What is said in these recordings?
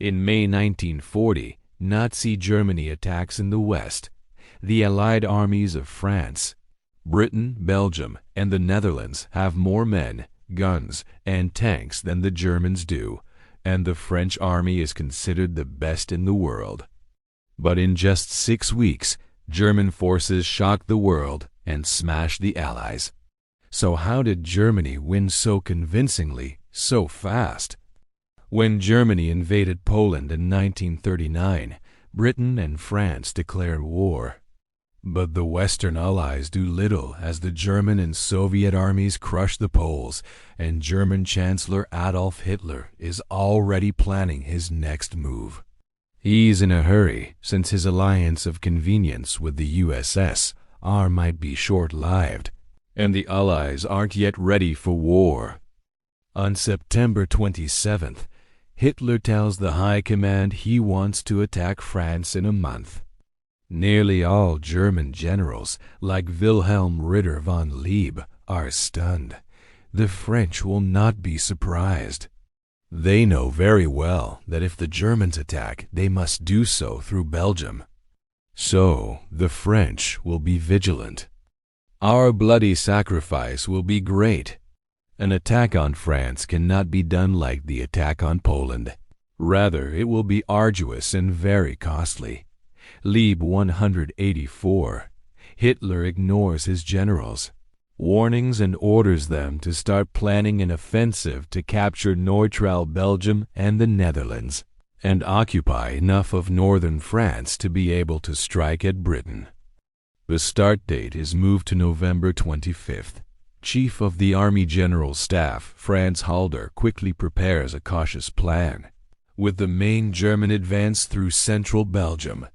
In May 1940, Nazi Germany attacks in the west. The Allied armies of France, Britain, Belgium, and the Netherlands have more men, guns, and tanks than the Germans do, and the French army is considered the best in the world. But in just 6 weeks, German forces shocked the world and smashed the Allies. So how did Germany win so convincingly, so fast? When Germany invaded Poland in 1939, Britain and France declared war. But the Western Allies do little as the German and Soviet armies crush the Poles, and German Chancellor Adolf Hitler is already planning his next move. He's in a hurry, since his alliance of convenience with the USSR might be short-lived, and the Allies aren't yet ready for war. On September 27th, Hitler tells the High Command he wants to attack France in a month. Nearly all German generals, like Wilhelm Ritter von Lieb, are stunned. The French will not be surprised. They know very well that if the Germans attack, they must do so through Belgium. So the French will be vigilant. Our bloody sacrifice will be great. An attack on France cannot be done like the attack on Poland. Rather, it will be arduous and very costly. Lieb 184. Hitler ignores his generals' warnings and orders them to start planning an offensive to capture neutral Belgium and the Netherlands, and occupy enough of northern France to be able to strike at Britain. The start date is moved to November 25th. Chief of the Army General Staff, Franz Halder, quickly prepares a cautious plan, with the main German advance through central Belgium.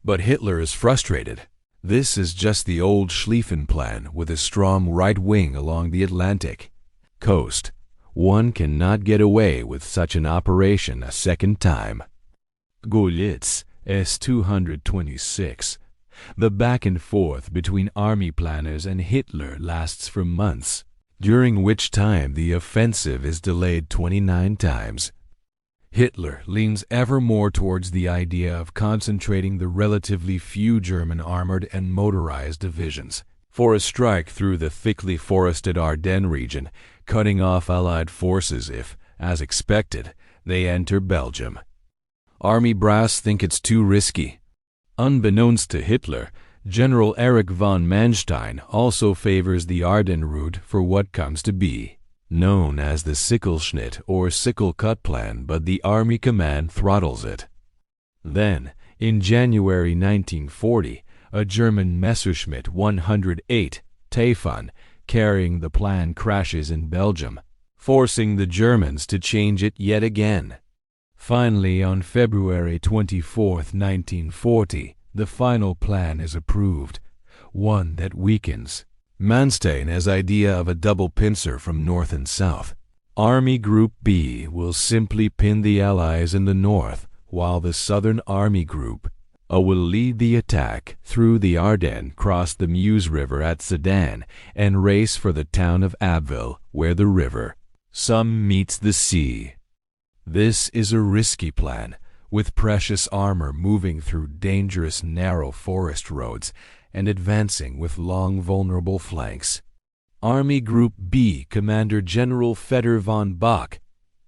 But Hitler is frustrated. This is just the old Schlieffen plan with a strong right wing along the Atlantic coast. One cannot get away with such an operation a second time. Gaulle, S-226. The back and forth between army planners and Hitler lasts for months, during which time the offensive is delayed 29 times. Hitler leans ever more towards the idea of concentrating the relatively few German armored and motorized divisions for a strike through the thickly forested Ardennes region, cutting off Allied forces if, as expected, they enter Belgium. Army brass think it's too risky. Unbeknownst to Hitler, General Erich von Manstein also favors the Ardennes route for what comes to be known as the Sichelschnitt or Sickle Cut plan, but the Army Command throttles it. Then, in January 1940, a German Messerschmitt 108 Typhoon carrying the plan crashes in Belgium, forcing the Germans to change it yet again. Finally, on February 24, 1940, the final plan is approved, one that weakens Manstein's idea of a double pincer from north and south. Army Group B will simply pin the Allies in the north, while the Southern Army Group A will lead the attack through the Ardennes, cross the Meuse River at Sedan, and race for the town of Abbeville, where the river Somme meets the sea. This is a risky plan, with precious armor moving through dangerous narrow forest roads and advancing with long vulnerable flanks. Army Group B Commander General Fedor von Bock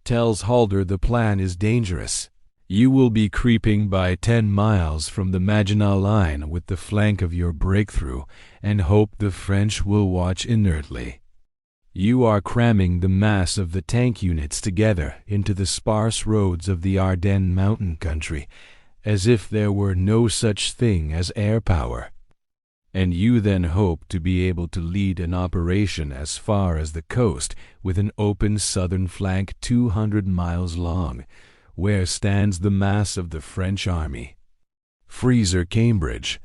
tells Halder the plan is dangerous. You will be creeping by 10 miles from the Maginot Line with the flank of your breakthrough and hope the French will watch inertly. You are cramming the mass of the tank units together into the sparse roads of the Ardennes mountain country as if there were no such thing as air power. And you then hope to be able to lead an operation as far as the coast with an open southern flank 200 miles long, where stands the mass of the French army. Freezer Cambridge.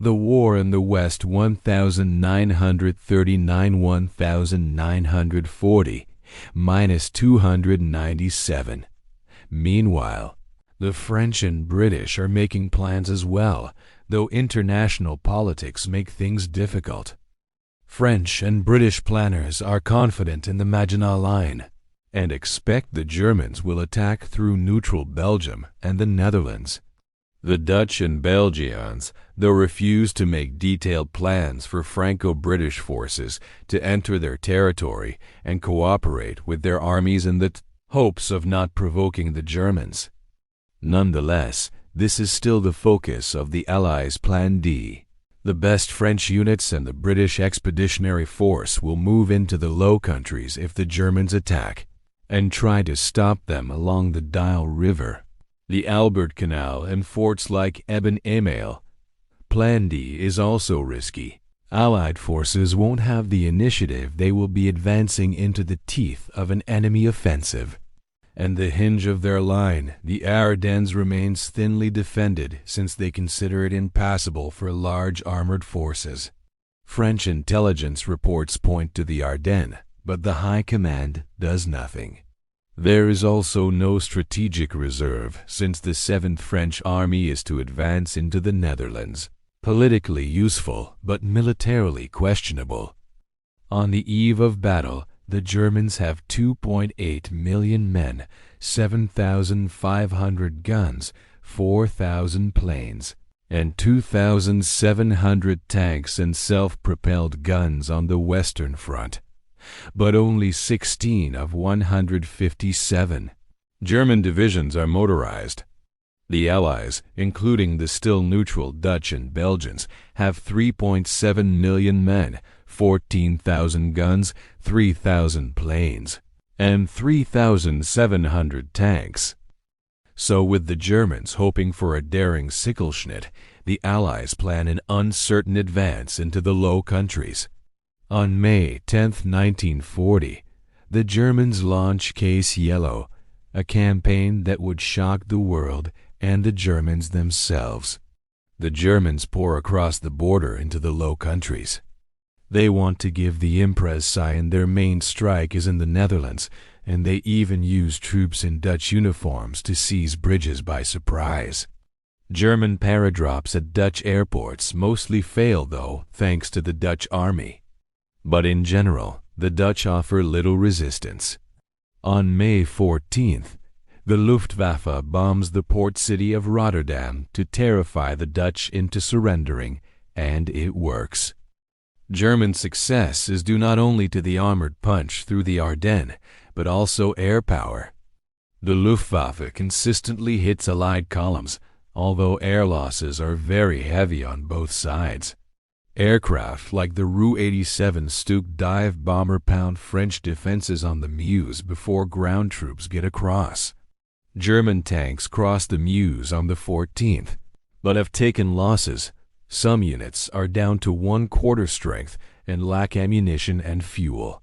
The war in the West 1939-1940, minus 297. Meanwhile, the French and British are making plans as well, though international politics make things difficult. French and British planners are confident in the Maginot Line. and expect the Germans will attack through neutral Belgium and the Netherlands. The Dutch and Belgians, though, refused to make detailed plans for Franco-British forces to enter their territory and cooperate with their armies in the hopes of not provoking the Germans. Nonetheless, this is still the focus of the Allies' Plan D. The best French units and the British Expeditionary Force will move into the Low Countries if the Germans attack, and try to stop them along the Dyle River, the Albert Canal, and forts like Eben Emael. Plan D is also risky. Allied forces won't have the initiative. They will be advancing into the teeth of an enemy offensive, and the hinge of their line, the Ardennes, remains thinly defended since they consider it impassable for large armored forces. French intelligence reports point to the Ardennes, but the High Command does nothing. There is also no strategic reserve, since the 7th French Army is to advance into the Netherlands. Politically useful, but militarily questionable. On the eve of battle, the Germans have 2.8 million men, 7,500 guns, 4,000 planes, and 2,700 tanks and self-propelled guns on the Western Front, but only 16 of 157 German divisions are motorized. The Allies, including the still neutral Dutch and Belgians, have 3.7 million men, 14,000 guns, 3,000 planes, and 3,700 tanks. So with the Germans hoping for a daring Sichelschnitt, the Allies plan an uncertain advance into the Low Countries. On May 10, 1940, the Germans launch Case Yellow, a campaign that would shock the world and the Germans themselves. The Germans pour across the border into the Low Countries. They want to give the Impressien their main strike is in the Netherlands, and they even use troops in Dutch uniforms to seize bridges by surprise. German paradrops at Dutch airports mostly fail, though, thanks to the Dutch army. But in general, the Dutch offer little resistance. On May 14th, the Luftwaffe bombs the port city of Rotterdam to terrify the Dutch into surrendering, and it works. German success is due not only to the armored punch through the Ardennes, but also air power. The Luftwaffe consistently hits Allied columns, although air losses are very heavy on both sides. Aircraft like the Ru-87 Stuke dive bomber pound French defenses on the Meuse before ground troops get across. German tanks cross the Meuse on the 14th, but have taken losses. Some units are down to 1/4 strength and lack ammunition and fuel.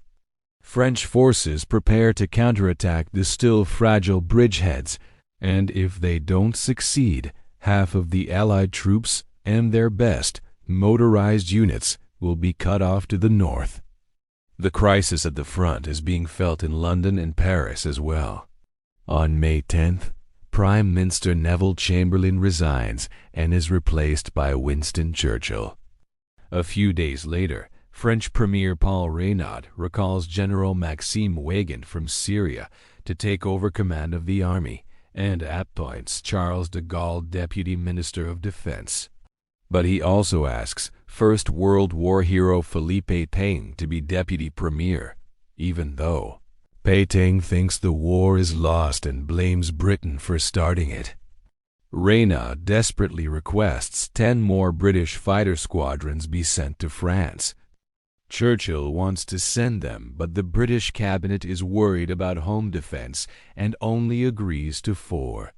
French forces prepare to counterattack the still fragile bridgeheads, and if they don't succeed, half of the Allied troops and their best motorized units will be cut off to the north. The crisis at the front is being felt in London and Paris as well. On May 10th, Prime Minister Neville Chamberlain resigns and is replaced by Winston Churchill. A few days later, French Premier Paul Reynaud recalls General Maxime Weygand from Syria to take over command of the army, and appoints Charles de Gaulle Deputy Minister of Defense. But he also asks First World War hero Philippe Pétain to be Deputy Premier, even though Pétain thinks the war is lost and blames Britain for starting it. Reynaud desperately requests 10 more British fighter squadrons be sent to France. Churchill wants to send them, but the British cabinet is worried about home defense and only agrees to 4.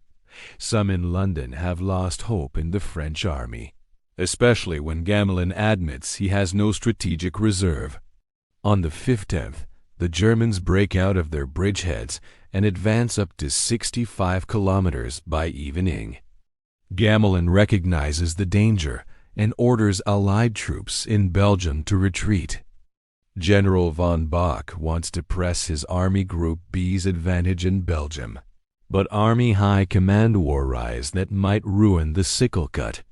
Some in London have lost hope in the French army, especially when Gamelin admits he has no strategic reserve. On the 15th, the Germans break out of their bridgeheads and advance up to 65 kilometers by evening. Gamelin recognizes the danger and orders Allied troops in Belgium to retreat. General von Bock wants to press his Army Group B's advantage in Belgium, but Army High Command worries that might ruin the Sickle Cut.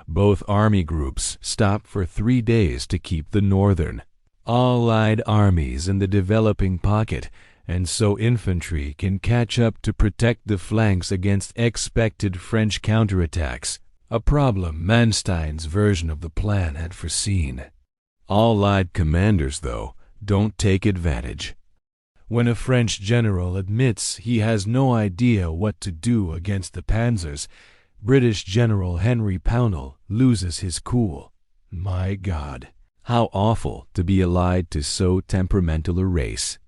Both army groups stop for 3 days to keep the northern Allied armies in the developing pocket and so infantry can catch up to protect the flanks against expected French counterattacks, a problem Manstein's version of the plan had foreseen. Allied commanders, though, don't take advantage. When a French general admits he has no idea what to do against the panzers, British General Henry Pownall loses his cool. My God, how awful to be allied to so temperamental a race.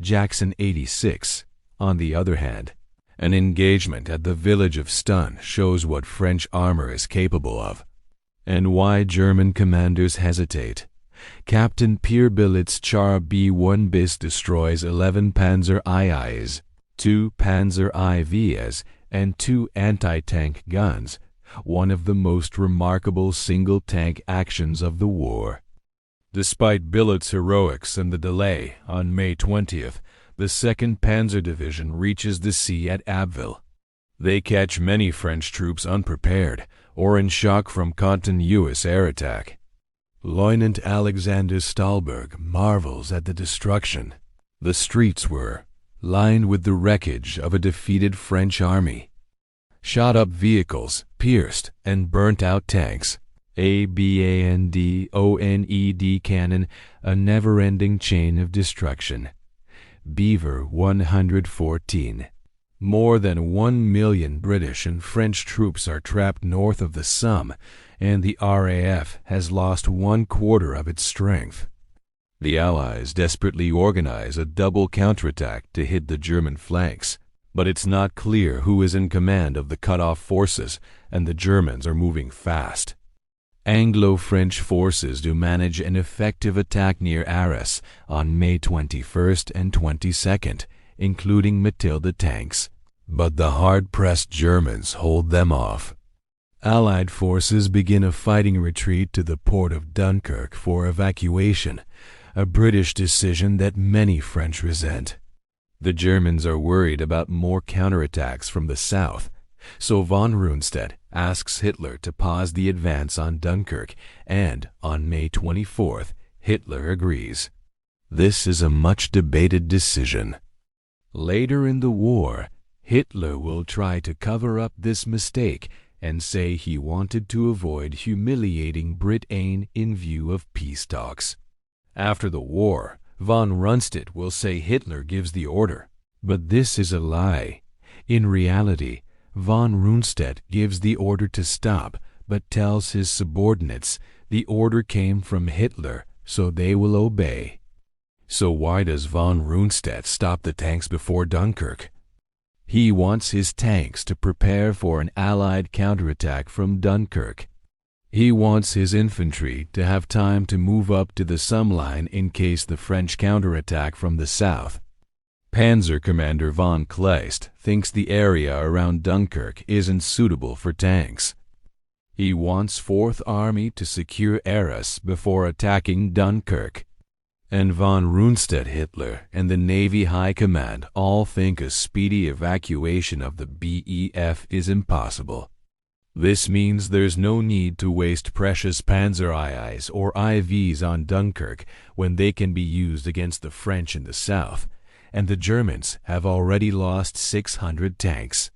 Jackson 86, on the other hand, an engagement at the village of Stun shows what French armor is capable of, and why German commanders hesitate. Captain Pierre Billett's Char B-1 bis destroys 11 Panzer IIs, 2 Panzer IVs, and 2 anti-tank guns, one of the most remarkable single-tank actions of the war. Despite Billett's heroics and the delay, on May 20th, the 2nd Panzer Division reaches the sea at Abbeville. They catch many French troops unprepared or in shock from continuous air attack. Lieutenant Alexander Stahlberg marvels at the destruction. The streets were lined with the wreckage of a defeated French army. Shot-up vehicles, pierced and burnt-out tanks, ABANDONED cannon, a never-ending chain of destruction. Beaver 114. More than 1 million British and French troops are trapped north of the Somme, and the RAF has lost 1/4 of its strength. The Allies desperately organize a double counterattack to hit the German flanks, but it's not clear who is in command of the cut-off forces, and the Germans are moving fast. Anglo-French forces do manage an effective attack near Arras on May 21st and 22nd, including Matilda tanks, but the hard-pressed Germans hold them off. Allied forces begin a fighting retreat to the port of Dunkirk for evacuation, a British decision that many French resent. The Germans are worried about more counterattacks from the south, so von Rundstedt asks Hitler to pause the advance on Dunkirk, and on May 24th, Hitler agrees. This is a much-debated decision. Later in the war, Hitler will try to cover up this mistake and say he wanted to avoid humiliating Britain in view of peace talks. After the war, von Rundstedt will say Hitler gives the order, but this is a lie. In reality, von Rundstedt gives the order to stop, but tells his subordinates the order came from Hitler, so they will obey. So why does von Rundstedt stop the tanks before Dunkirk? He wants his tanks to prepare for an Allied counterattack from Dunkirk. He wants his infantry to have time to move up to the Somme line in case the French counterattack from the south. Panzer Commander von Kleist thinks the area around Dunkirk isn't suitable for tanks. He wants 4th Army to secure Arras before attacking Dunkirk. And von Rundstedt, Hitler, and the Navy High Command all think a speedy evacuation of the BEF is impossible. This means there's no need to waste precious Panzer IIs or IVs on Dunkirk when they can be used against the French in the south, and the Germans have already lost 600 tanks.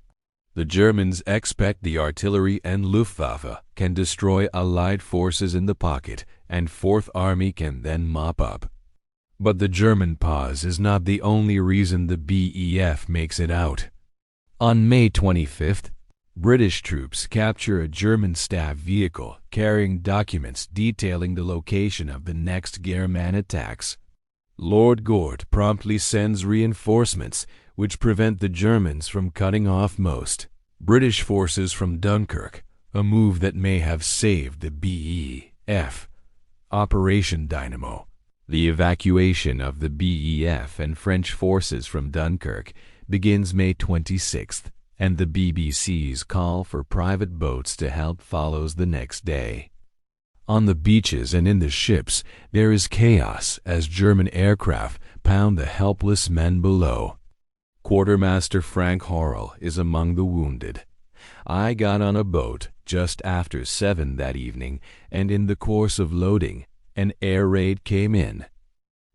The Germans expect the artillery and Luftwaffe can destroy Allied forces in the pocket, and 4th Army can then mop up. But the German pause is not the only reason the BEF makes it out. On May 25th, British troops capture a German staff vehicle carrying documents detailing the location of the next German attacks. Lord Gord promptly sends reinforcements which prevent the Germans from cutting off most British forces from Dunkirk, a move that may have saved the BEF. Operation Dynamo. The evacuation of the BEF and French forces from Dunkirk begins May 26th, and the BBC's call for private boats to help follows the next day. On the beaches and in the ships, there is chaos as German aircraft pound the helpless men below. Quartermaster Frank Horrell is among the wounded. I got on a boat just after 7 that evening, and in the course of loading, an air raid came in.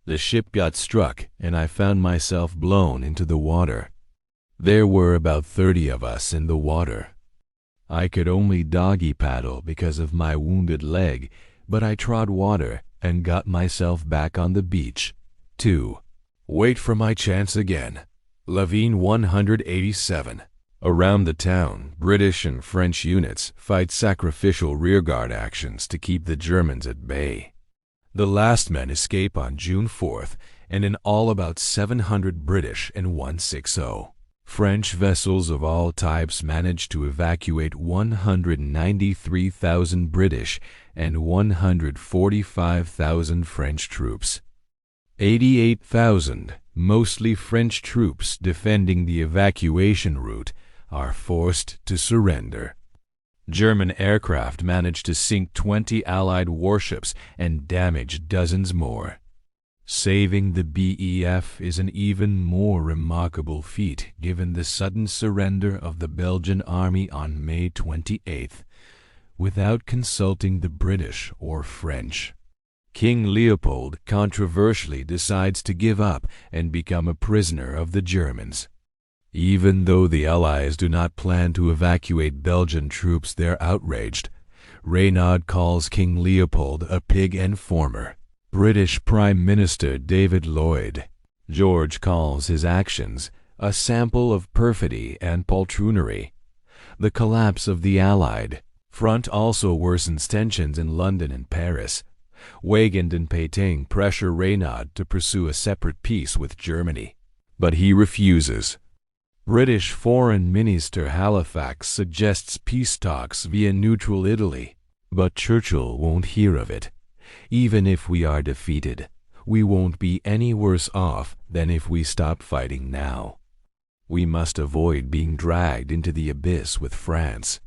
The ship got struck, and I found myself blown into the water. There were about 30 of us in the water. I could only doggy paddle because of my wounded leg, but I trod water and got myself back on the beach. 2. Wait for my chance again. Levine 187. Around the town, British and French units fight sacrificial rearguard actions to keep the Germans at bay. The last men escape on June 4th, and in all about 700 British and 160. French vessels of all types managed to evacuate 193,000 British and 145,000 French troops. 88,000, mostly French troops defending the evacuation route, are forced to surrender. German aircraft managed to sink 20 Allied warships and damage dozens more. Saving the BEF is an even more remarkable feat given the sudden surrender of the Belgian army on May 28th, without consulting the British or French. King Leopold controversially decides to give up and become a prisoner of the Germans. Even though the Allies do not plan to evacuate Belgian troops, they're outraged. Reynaud calls King Leopold a pig and former. British Prime Minister David Lloyd George calls his actions a sample of perfidy and poltroonery. The collapse of the Allied front also worsens tensions in London and Paris. Weygand and Pétain pressure Reynaud to pursue a separate peace with Germany, but he refuses. British Foreign Minister Halifax suggests peace talks via neutral Italy, but Churchill won't hear of it. Even if we are defeated, we won't be any worse off than if we stop fighting now. We must avoid being dragged into the abyss with France.